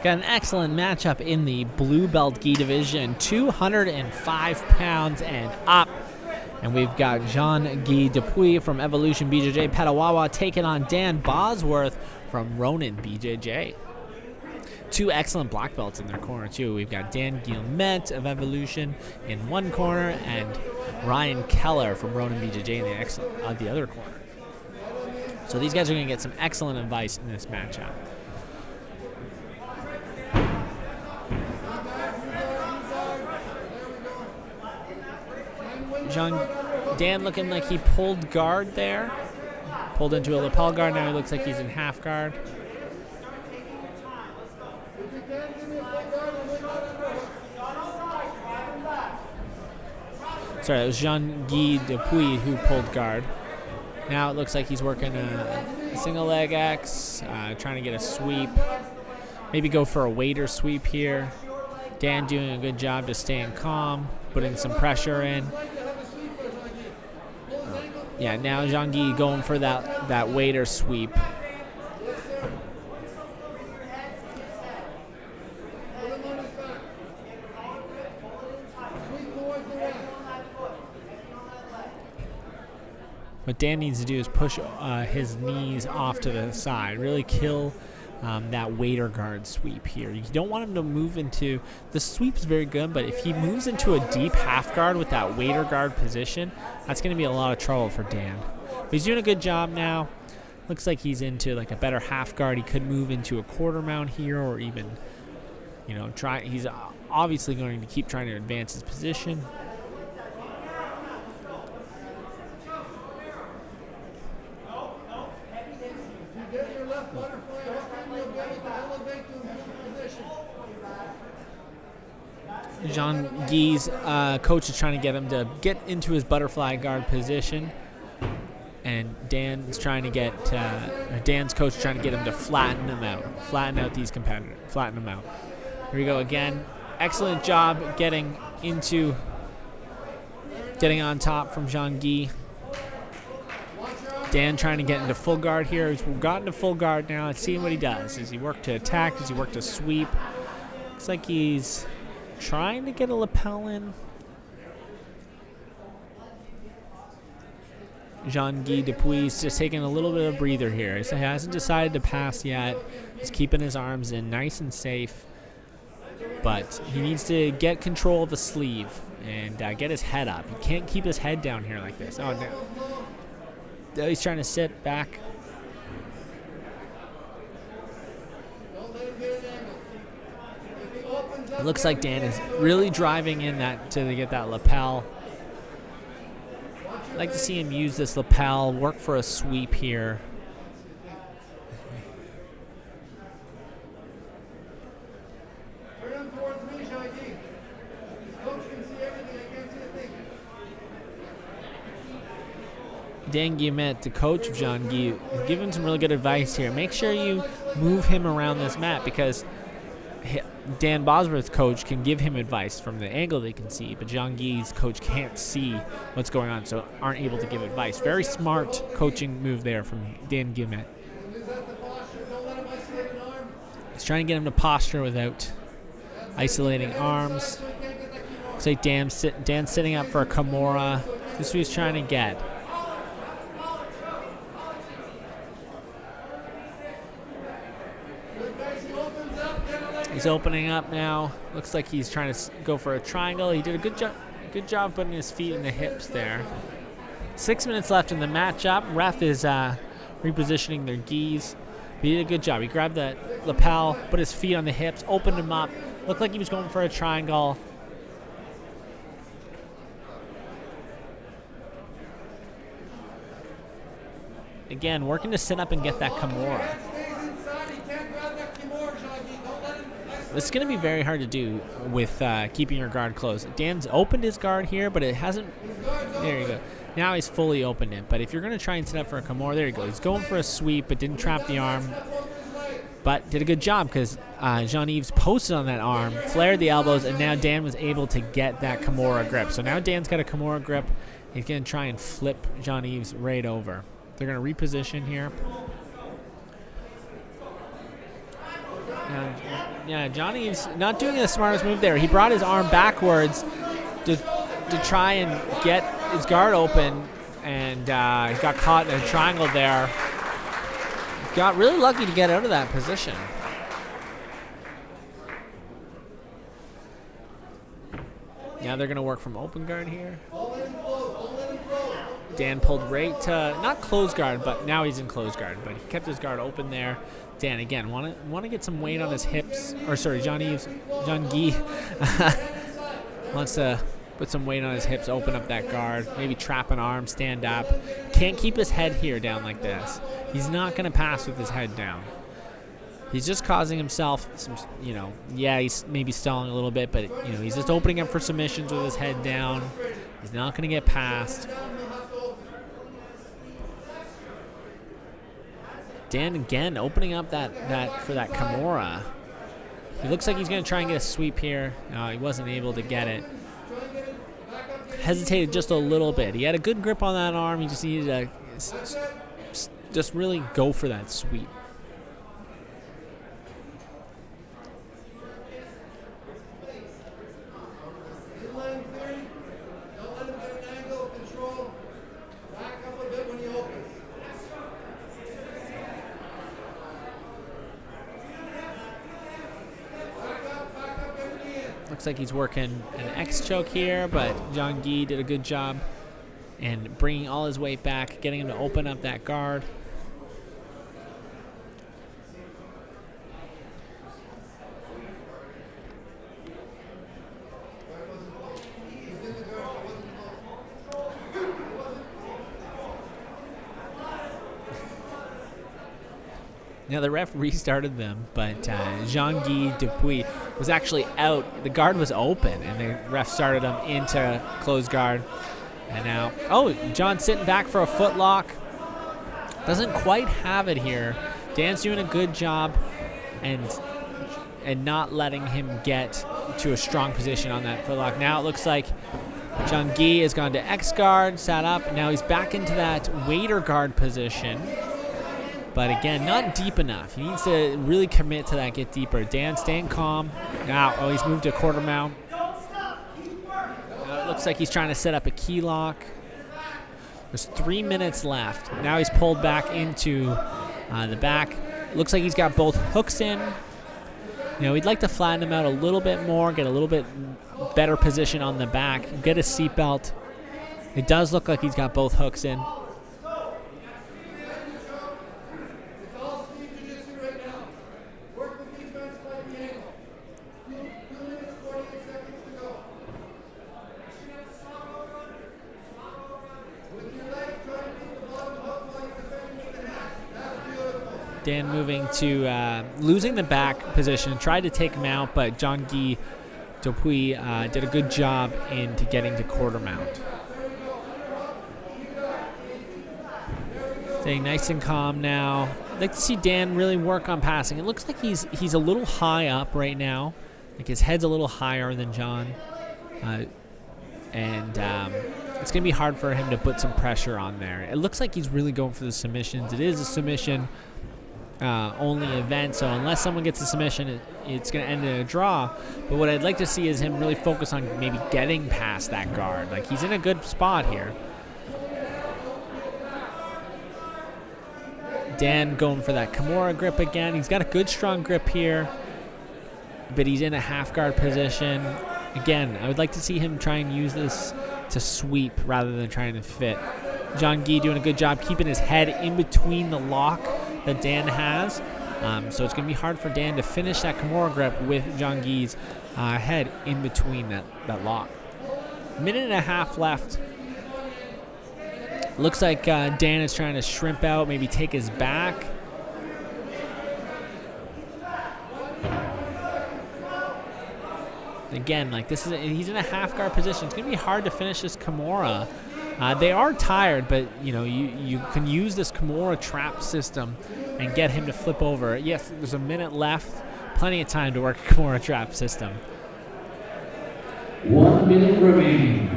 Got an excellent matchup in the blue belt gi division, 205 pounds and up. And we've got Jean-Guy Dupuis from Evolution BJJ Petawawa taking on Dan Bosworth from Ronin BJJ. Two excellent black belts in their corner, too. We've got Dan Guillemette of Evolution in one corner and Ryan Keller from Ronin BJJ in the other corner. So these guys are going to get some excellent advice in this matchup. Dan looking like he pulled guard there. Pulled into a lapel guard. Now he looks like he's in half guard. Sorry, it was Jean-Guy Dupuis who pulled guard. Now it looks like he's working a single leg X, trying to get a sweep. Maybe go for a waiter sweep here. Dan doing a good job just staying calm, putting some pressure in. Yeah, now Jean-Guy going for that waiter sweep. What Dan needs to do is push his knees off to the side, really kill that waiter guard sweep here. You don't want him to move into, the sweep's very good, but if he moves into a deep half guard with that waiter guard position, that's going to be a lot of trouble for Dan. But he's doing a good job now. Looks like he's into like a better half guard. He could move into a quarter mount here, or even, try. He's obviously going to keep trying to advance his position. Jean-Guy's coach is trying to get him to get into his butterfly guard position, and Dan's coach is trying to get him to flatten out these competitors, flatten them out. Here we go again. Excellent job getting on top from Jean-Guy. Dan trying to get into full guard here. He's gotten to full guard now. Let's see what he does. Does he work to attack? Does he work to sweep? Looks like he's trying to get a lapel in. Jean-Guy Dupuis just taking a little bit of a breather here. So he hasn't decided to pass yet. He's keeping his arms in nice and safe. But he needs to get control of the sleeve and get his head up. He can't keep his head down here like this. Oh, no. He's trying to sit back. It looks like Dan is really driving in to get that lapel. I'd like to see him use this lapel, work for a sweep here. Dan Guillemette, the coach of Jean-Guy, is giving some really good advice here. Make sure you move him around this mat, because Dan Bosworth's coach can give him advice from the angle they can see, but Jean-Guy's coach can't see what's going on, so aren't able to give advice. Very smart coaching move there from Dan Guillemette. He's trying to get him to posture without isolating arms. Looks like Dan's sitting up for a Kimura. This is what he's trying to get. He's opening up now. Looks like he's trying to go for a triangle. He did a good job putting his feet in the hips there. 6 minutes left in the matchup. Ref is repositioning their gis. He did a good job. He grabbed the lapel, put his feet on the hips, opened him up. Looked like he was going for a triangle. Again, working to sit up and get that Kimura. This is going to be very hard to do with keeping your guard closed. Dan's opened his guard here, but it hasn't. There you go. Now he's fully opened it. But if you're going to try and set up for a Kimura, there you go. He's going for a sweep, but didn't trap the arm. But did a good job, because Jean-Yves posted on that arm, flared the elbows, and now Dan was able to get that Kimura grip. So now Dan's got a Kimura grip. He's going to try and flip Jean-Yves right over. They're going to reposition here. Now Yeah, Johnny's not doing the smartest move there. He brought his arm backwards to try and get his guard open, and got caught in a triangle there. Got really lucky to get out of that position. Now they're going to work from open guard here. Dan pulled right to, not close guard, but now he's in close guard. But he kept his guard open there. Dan, again, want to get some weight on his hips. Or sorry, John Guy wants to put some weight on his hips, open up that guard, maybe trap an arm, stand up. Can't keep his head here down like this. He's not going to pass with his head down. He's just causing himself some, he's maybe stalling a little bit, but, he's just opening up for submissions with his head down. He's not going to get past. Dan again opening up that for that Kimura. He looks like he's going to try and get a sweep here. He wasn't able to get it. Hesitated just a little bit. He had a good grip on that arm. He just needed to just really go for that sweep. Looks like he's working an X choke here, but John Guy did a good job in bringing all his weight back, getting him to open up that guard. Now, the ref restarted them, but Jean-Guy Dupuis was actually out. The guard was open, and the ref started him into closed guard. And now, John sitting back for a foot lock. Doesn't quite have it here. Dan's doing a good job and not letting him get to a strong position on that foot lock. Now it looks like Jean-Guy has gone to X guard, sat up, and now he's back into that waiter guard position. But again, not deep enough. He needs to really commit to that, get deeper. Dan staying calm. Now, he's moved to quarter mount. It looks like he's trying to set up a key lock. There's 3 minutes left. Now he's pulled back into the back. Looks like he's got both hooks in. We'd like to flatten him out a little bit more, get a little bit better position on the back, get a seatbelt. It does look like he's got both hooks in. Dan moving to losing the back position, tried to take him out, but Jean-Guy Dupuis did a good job into getting to quarter mount. Staying nice and calm now. I'd like to see Dan really work on passing. It looks like he's a little high up right now. Like his head's a little higher than John. And it's going to be hard for him to put some pressure on there. It looks like he's really going for the submissions. It is a submission only event, so unless someone gets a submission, it's going to end in a draw. But what I'd like to see is him really focus on maybe getting past that guard. Like, he's in a good spot here. Dan going for that Kimura grip again. He's got a good strong grip here, but he's in a half guard position. Again, I would like to see him try and use this to sweep rather than trying to fit. Jean-Guy doing a good job keeping his head in between the lock that Dan has. So it's going to be hard for Dan to finish that Kimura grip with Jean-Guy's head in between that lock. Minute and a half left. Looks like Dan is trying to shrimp out, maybe take his back. Again, like he's in a half guard position. It's going to be hard to finish this Kimura. They are tired, but you can use this Kimura trap system and get him to flip over. Yes, there's a minute left. Plenty of time to work a Kimura trap system. 1 minute remaining.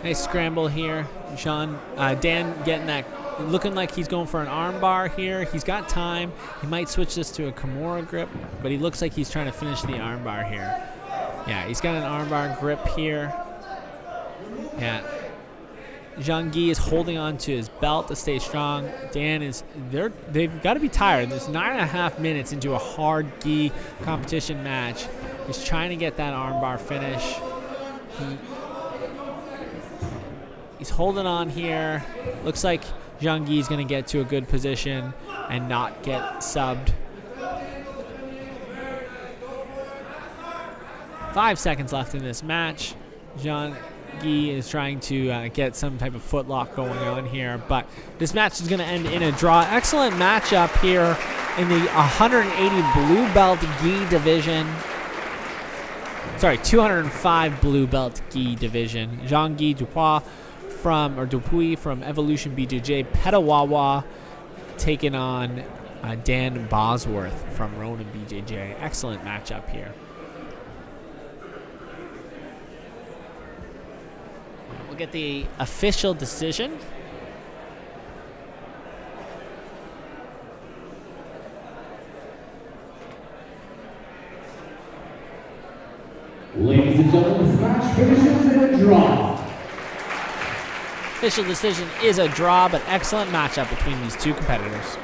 Nice scramble here. Dan getting that, looking like he's going for an arm bar here. He's got time. He might switch this to a Kimura grip, but he looks like he's trying to finish the arm bar here. Yeah, he's got an arm bar grip here. Yeah. Jean-Guy is holding on to his belt to stay strong. Dan is, they've got to be tired. There's 9.5 minutes into a hard gi competition match. He's trying to get that armbar finish. He's holding on here. Looks like Jean-Guy is going to get to a good position and not get subbed. 5 seconds left in this match. Jean-Guy is trying to get some type of footlock going on here, but this match is going to end in a draw. Excellent matchup here in the 180 blue belt gi division. Sorry, 205 blue belt gi division. Jean-Guy Dupuis from Evolution BJJ Petawawa taking on Dan Bosworth from Ronin BJJ. Excellent matchup here. We'll get the official decision. Ladies and gentlemen, this match finishes in a draw. Official decision is a draw, but excellent matchup between these two competitors.